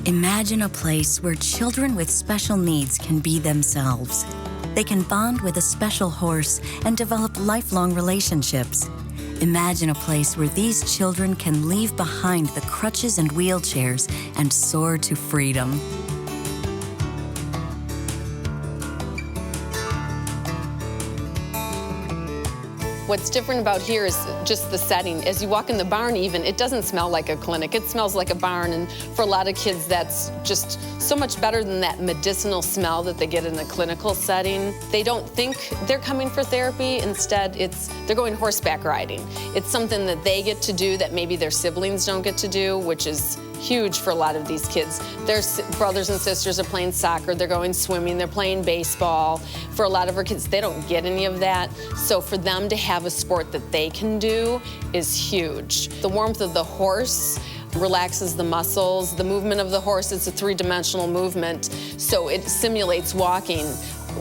Imagine a place where children with special needs can be themselves. They can bond with a special horse and develop lifelong relationships. Imagine a place where these children can leave behind the crutches and wheelchairs and soar to freedom. What's different about here is just the setting. As you walk in the barn even, it doesn't smell like a clinic. It smells like a barn, and for a lot of kids, that's just so much better than that medicinal smell that they get in a clinical setting. They don't think they're coming for therapy. Instead, they're going horseback riding. It's something that they get to do that maybe their siblings don't get to do, which is huge for a lot of these kids. Their brothers and sisters are playing soccer, they're going swimming, they're playing baseball. For a lot of our kids, they don't get any of that. So for them to have a sport that they can do is huge. The warmth of the horse relaxes the muscles. The movement of the horse is a three-dimensional movement, so it simulates walking.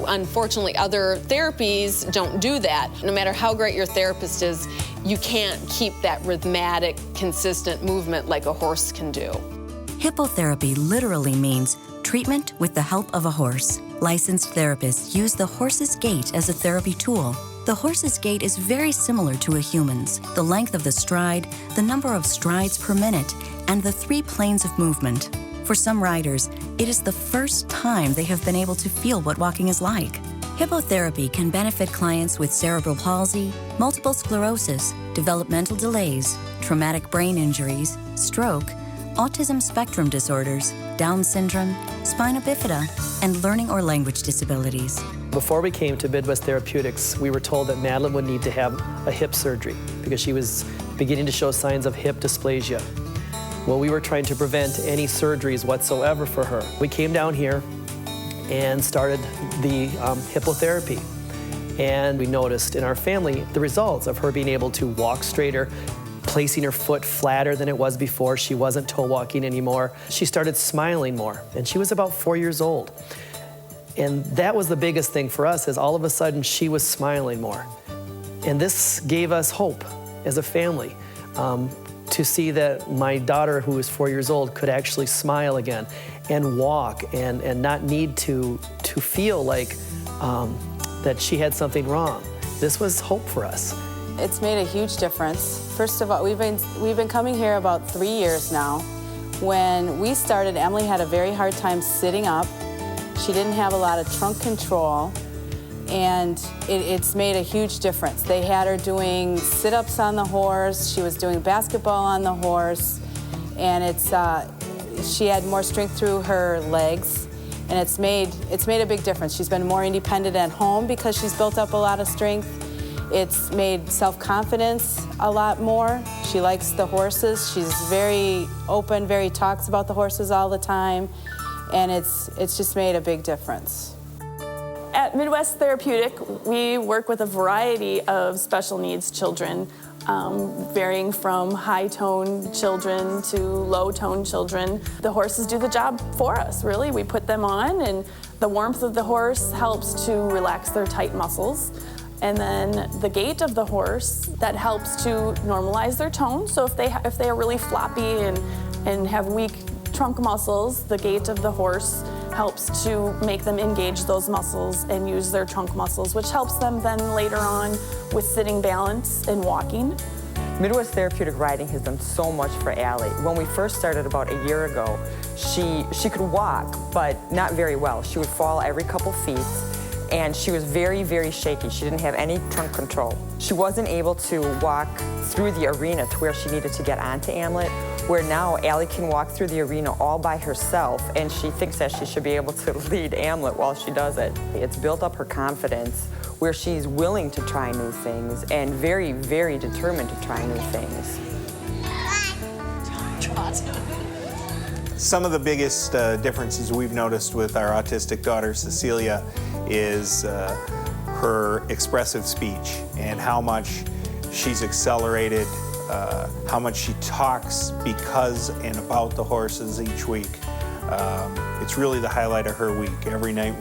Unfortunately, other therapies don't do that. No matter how great your therapist is, you can't keep that rhythmic, consistent movement like a horse can do. Hippotherapy literally means treatment with the help of a horse. Licensed therapists use the horse's gait as a therapy tool. The horse's gait is very similar to a human's. The length of the stride, the number of strides per minute, and the 3 planes of movement. For some riders, it is the first time they have been able to feel what walking is like. Hippotherapy can benefit clients with cerebral palsy, multiple sclerosis, developmental delays, traumatic brain injuries, stroke, autism spectrum disorders, Down syndrome, spina bifida, and learning or language disabilities. Before we came to Midwest Therapeutics, we were told that Madeline would need to have a hip surgery because she was beginning to show signs of hip dysplasia. Well, we were trying to prevent any surgeries whatsoever for her. We came down here and started the hippotherapy. And we noticed in our family the results of her being able to walk straighter, placing her foot flatter than it was before. She wasn't toe walking anymore. She started smiling more, and she was about 4 years old. And that was the biggest thing for us, is all of a sudden she was smiling more. And this gave us hope as a family. To see that my daughter, who was 4 years old, could actually smile again and walk and not need to feel like that she had something wrong. This was hope for us. It's made a huge difference. First of all, we've been coming here about 3 years now. When we started, Emily had a very hard time sitting up. She didn't have a lot of trunk control, and it's made a huge difference. They had her doing sit-ups on the horse, she was doing basketball on the horse, and she had more strength through her legs, and it's made a big difference. She's been more independent at home because she's built up a lot of strength. It's made self-confidence a lot more. She likes the horses. She's very open, talks about the horses all the time, and it's just made a big difference. At Midwest Therapeutic, we work with a variety of special needs children, varying from high-tone children to low-tone children. The horses do the job for us, really. We put them on, and the warmth of the horse helps to relax their tight muscles. And then the gait of the horse, that helps to normalize their tone. So if they are really floppy and have weak trunk muscles, the gait of the horse helps to make them engage those muscles and use their trunk muscles, which helps them then later on with sitting balance and walking. Midwest Therapeutic Riding has done so much for Allie. When we first started about a year ago, she could walk, but not very well. She would fall every couple feet, and she was very shaky. She didn't have any trunk control. She wasn't able to walk through the arena to where she needed to get onto Amlet, where now Allie can walk through the arena all by herself, and she thinks that she should be able to lead Amlet while she does it. It's built up her confidence, where she's willing to try new things and very determined to try new things. Some of the biggest differences we've noticed with our autistic daughter, Cecilia, is her expressive speech and how much she's accelerated, how much she talks because and about the horses each week. It's really the highlight of her week. Every night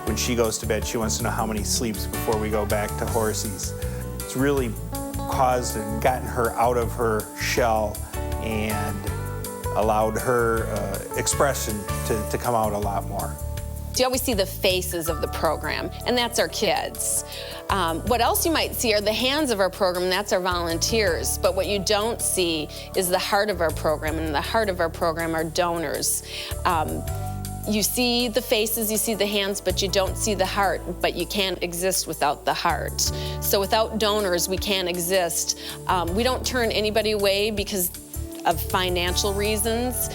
when she goes to bed, she wants to know how many sleeps before we go back to horsies. It's really caused and gotten her out of her shell and allowed her expression to come out a lot more. You always see the faces of the program, and that's our kids. What else you might see are the hands of our program, and that's our volunteers. But what you don't see is the heart of our program, and the heart of our program are donors. You see the faces, you see the hands, but you don't see the heart, but you can't exist without the heart. So without donors, we can't exist. We don't turn anybody away because of financial reasons.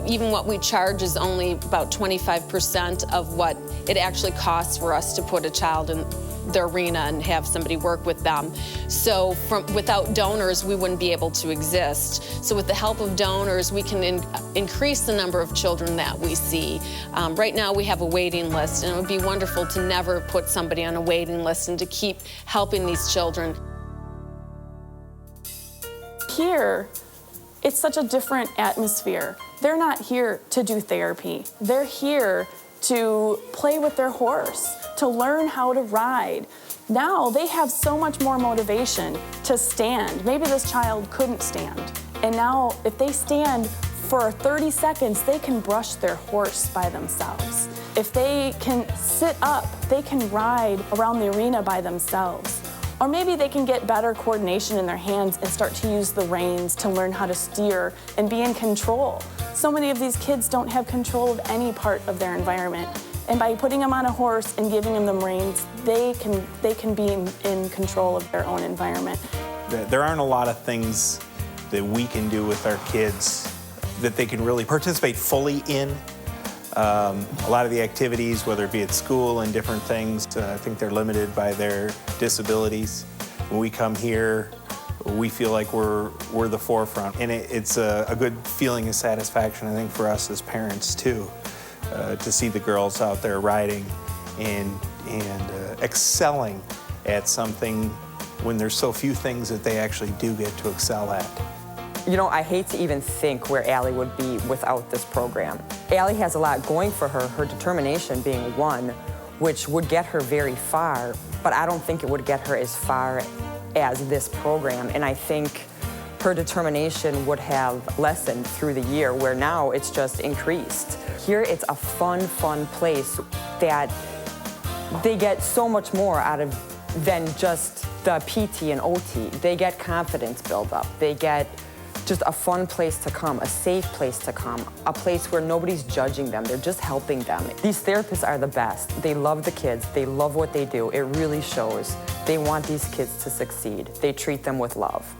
Even what we charge is only about 25% of what it actually costs for us to put a child in the arena and have somebody work with them. So without donors, we wouldn't be able to exist. So with the help of donors, we can increase the number of children that we see. Right now we have a waiting list, and it would be wonderful to never put somebody on a waiting list and to keep helping these children. Here, it's such a different atmosphere. They're not here to do therapy. They're here to play with their horse, to learn how to ride. Now they have so much more motivation to stand. Maybe this child couldn't stand. And now if they stand for 30 seconds, they can brush their horse by themselves. If they can sit up, they can ride around the arena by themselves. Or maybe they can get better coordination in their hands and start to use the reins to learn how to steer and be in control. So many of these kids don't have control of any part of their environment. And by putting them on a horse and giving them the reins, they can be in control of their own environment. There aren't a lot of things that we can do with our kids that they can really participate fully in. A lot of the activities, whether it be at school and different things, I think they're limited by their disabilities. When we come here, we feel like we're the forefront. And it's a good feeling of satisfaction, I think, for us as parents, too, to see the girls out there riding and excelling at something when there's so few things that they actually do get to excel at. You know, I hate to even think where Allie would be without this program. Allie has a lot going for her, her determination being one, which would get her very far, but I don't think it would get her as far as this program. And I think her determination would have lessened through the year, where now it's just increased. Here it's a fun place that they get so much more out of than just the PT and OT. They get confidence build up. They get just a fun place to come, a safe place to come, a place where nobody's judging them, they're just helping them. These therapists are the best. They love the kids, they love what they do. It really shows. They want these kids to succeed. They treat them with love.